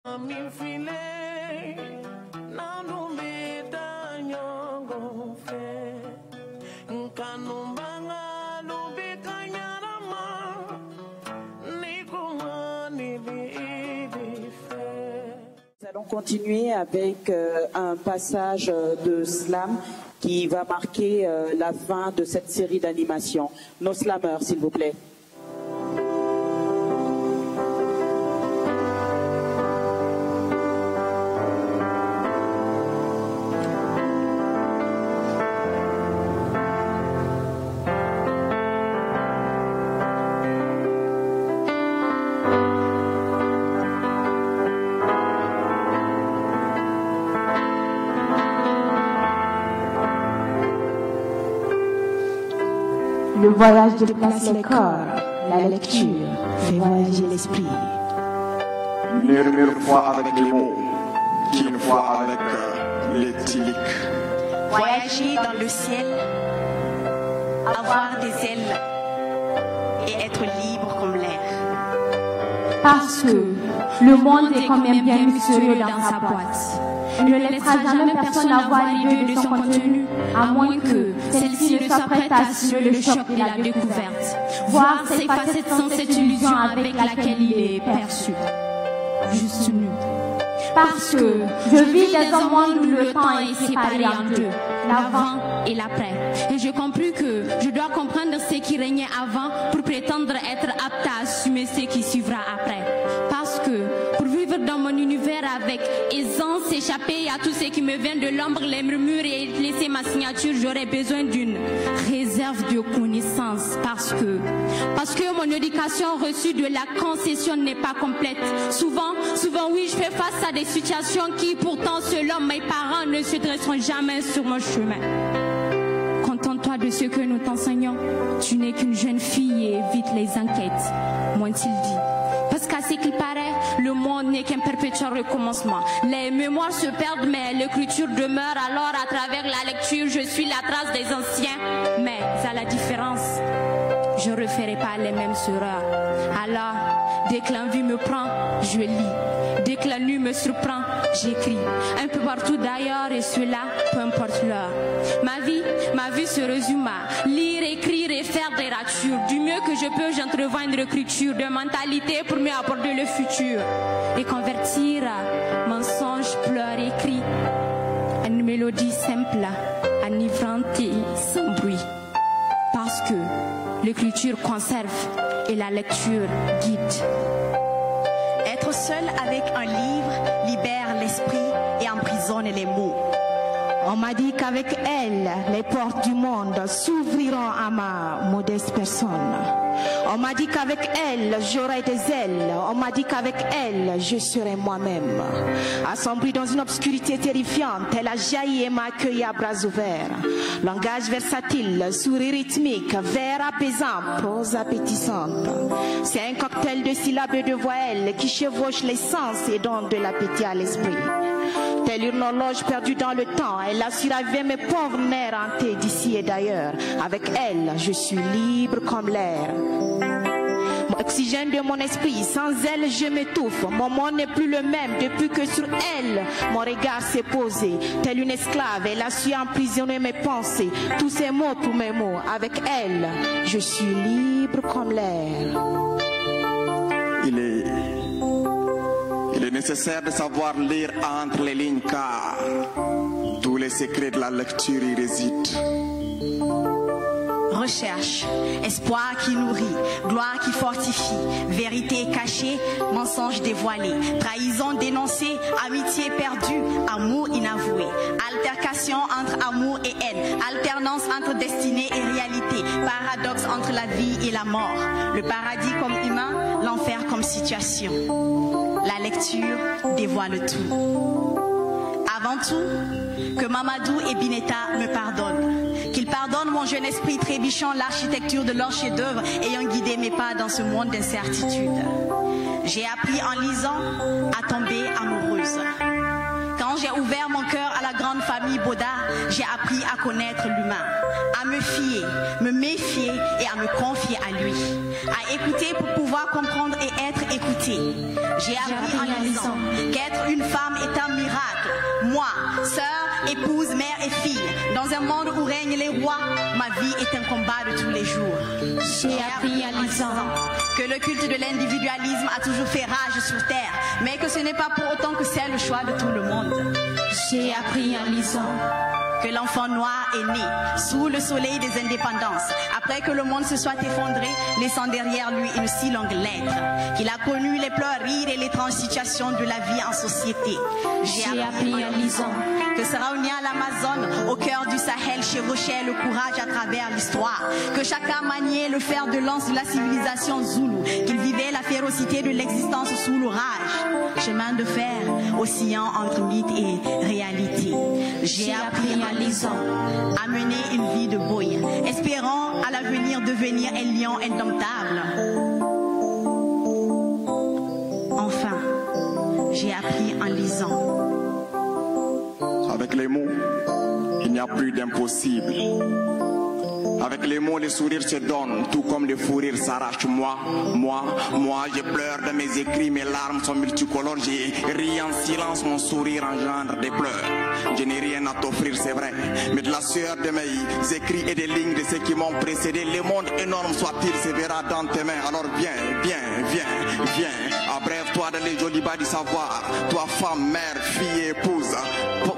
Nous allons continuer avec un passage de slam qui va marquer la fin de cette série d'animation. Nos slameurs, s'il vous plaît. Le voyage déplace le corps, la lecture fait voyager l'esprit. Murmure fois avec les mots, qu'une fois avec l'éthylique. Voyager dans le ciel, avoir des ailes et être libre comme l'air. Parce que le monde est quand même bien mystérieux dans sa boîte. Il ne laissera jamais personne avoir l'idée de son contenu, à moins que celle-ci ne soit prête à assurer le choc de la découverte, voir ses facettes sans cette illusion avec laquelle il est perçu. Juste nu. Parce que je vis dans un monde où le temps est séparé en deux, l'avant et l'après. Et j'ai compris que je dois comprendre ce qui régnait avant pour prétendre être apte à assumer ce qui suivra après. Parce que pour vivre dans mon univers avec aisance, échapper à tout ce qui me vient de l'ombre, les murmures et laisser ma signature, j'aurais besoin d'une réserve de connaissances. Parce que mon éducation reçue de la concession n'est pas complète. Souvent oui, je fais face à des situations qui pourtant selon mes parents ne se dresseront jamais sur mon chemin. Contente-toi de ce que nous t'enseignons. Tu n'es qu'une jeune fille et évite les enquêtes, m'ont-ils dit. Parce qu'à ce qu'il paraît, le monde n'est qu'un perpétuel recommencement. Les mémoires se perdent, mais l'écriture demeure. Alors, à travers la lecture, je suis la trace des anciens. Mais à la différence, je ne referai pas les mêmes erreurs. Alors, dès que l'envie me prend, je lis. Dès que la nuit me surprend, j'écris. Un peu partout d'ailleurs, et cela, peu importe l'heure. Ma vie se résume à lire, écrire et faire des ratures. Du mieux que je peux, j'entrevois une réécriture de mentalité pour mieux aborder le futur. Et convertir mensonge, pleurs, écrit en une mélodie simple, enivrante et sans bruit. Parce que l'écriture conserve et la lecture guide. Être seul avec un livre libère l'esprit et emprisonne les mots. On m'a dit qu'avec elle, les portes du monde s'ouvriront à ma modeste personne. On m'a dit qu'avec elle, j'aurai des ailes. On m'a dit qu'avec elle, je serai moi-même. Assombrie dans une obscurité terrifiante, elle a jailli et m'a accueilli à bras ouverts. Langage versatile, sourire rythmique, vers apaisant, prose appétissante. C'est un cocktail de syllabes et de voyelles qui chevauche les sens et donne de l'appétit à l'esprit. Telle une horloge perdue dans le temps, elle a su raviver mes pauvres nerfs hantés d'ici et d'ailleurs. Avec elle, je suis libre comme l'air. Oxygène de mon esprit, sans elle je m'étouffe. Mon monde n'est plus le même depuis que sur elle mon regard s'est posé. Telle une esclave, elle a su emprisonner mes pensées. Tous ces mots pour mes mots, avec elle, je suis libre comme l'air. Il est nécessaire de savoir lire entre les lignes car tous les secrets de la lecture y résident. Recherche, espoir qui nourrit, gloire qui fortifie, vérité cachée, mensonge dévoilé, trahison dénoncée, amitié perdue, amour inavoué, altercation entre amour et haine, alternance entre destinée et réalité, paradoxe entre la vie et la mort, le paradis comme humain, l'enfer comme situation. La lecture dévoile tout. Avant tout, que Mamadou et Bineta me pardonnent. Qu'ils pardonnent mon jeune esprit trébuchant l'architecture de leur chef-d'œuvre ayant guidé mes pas dans ce monde d'incertitude. J'ai appris en lisant à tomber amoureuse. Quand j'ai ouvert mon cœur à la grande famille Baudard, j'ai appris à connaître l'humain, à me fier, me méfier et à me confier à lui, à écouter pour pouvoir comprendre et être écouté. J'ai appris en lisant qu'être une femme est un miracle. Moi, sœur, épouse, mère et fille, dans un monde où règnent les rois, ma vie est un combat de tous les jours. J'ai appris en lisant que le culte de l'individualisme a toujours fait rage sur terre, mais que ce n'est pas pour autant que c'est le choix de tout le monde. J'ai appris en lisant que l'enfant noir est né sous le soleil des indépendances, après que le monde se soit effondré, laissant derrière lui une si longue lettre, qu'il a connu les pleurs, rires et l'étrange situation de la vie en société. J'ai appris en lisant que Saraounia l'Amazone, au cœur du Sahel, chevauchait le courage à travers l'histoire, que chacun maniait le fer de lance de la civilisation zoulou, qu'il vivait la férocité de l'existence sous l'orage, chemin de fer oscillant entre mythe et réalité. J'ai appris en lisant à mener une vie de boy, espérant à l'avenir devenir un lion indomptable. Enfin, j'ai appris en lisant. Avec les mots, il n'y a plus d'impossible. Avec les mots, les sourires se donnent, tout comme les fous rires s'arrachent. Moi, je pleure de mes écrits, mes larmes sont multicolores. J'ai ri en silence, mon sourire engendre des pleurs. Je n'ai rien à t'offrir, c'est vrai, mais de la sueur de mes écrits et des lignes de ceux qui m'ont précédé. Le monde énorme soit-il se verra dans tes mains. Alors viens, abrève-toi dans les jolis bas du savoir. Toi, femme, mère, fille et épouse,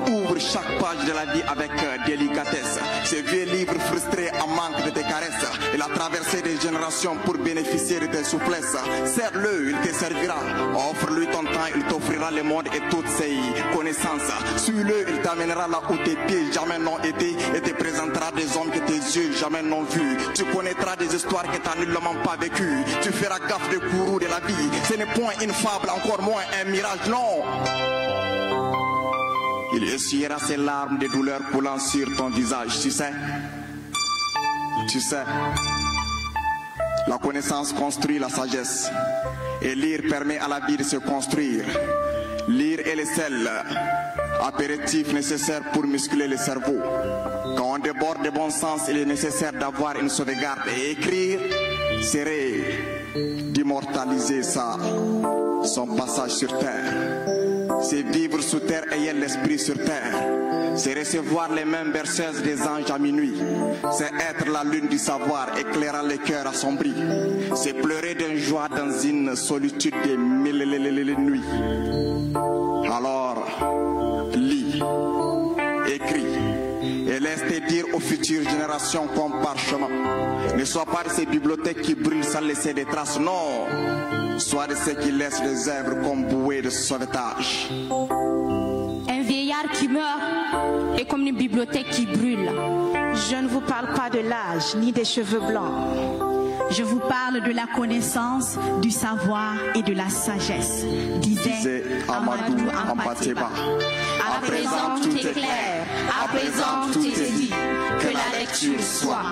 ouvre chaque page de la vie avec délicatesse. Ces vieux livres frustrés en manque de tes caresses, et la traversée des générations pour bénéficier de tes souplesses. Serre-le, il te servira. Offre-lui ton temps, il t'offrira le monde et toutes ses connaissances. Suis-le, il t'amènera là où tes pieds jamais n'ont été et te présentera des hommes que tes yeux jamais n'ont vus. Tu connaîtras des histoires que tu n'as nullement pas vécues. Tu feras gaffe des courroux de la vie. Ce n'est point une fable, encore moins un mirage, non. Il essuiera ses larmes de douleur coulant sur ton visage, tu sais. La connaissance construit la sagesse. Et lire permet à la vie de se construire. Lire est le seul apéritif nécessaire pour muscler le cerveau. Quand on déborde de bon sens, il est nécessaire d'avoir une sauvegarde. Et écrire serait d'immortaliser son passage sur terre. C'est vivre sous terre ayant l'esprit sur terre. C'est recevoir les mêmes berceuses des anges à minuit. C'est être la lune du savoir éclairant les cœurs assombris. C'est pleurer d'une joie dans une solitude des mille nuits. Alors, lis, écris et laisse te dire aux futures générations comme parchemin. Ne sois pas de ces bibliothèques qui brûlent sans laisser des traces, non. Sois de ceux qui laissent des œuvres comme bouées de sauvetage. Un vieillard qui meurt est comme une bibliothèque qui brûle. Je ne vous parle pas de l'âge ni des cheveux blancs. Je vous parle de la connaissance, du savoir et de la sagesse, disait Amadou Ampateba. À présent tout est clair, à présent tout est dit, que la lecture soit.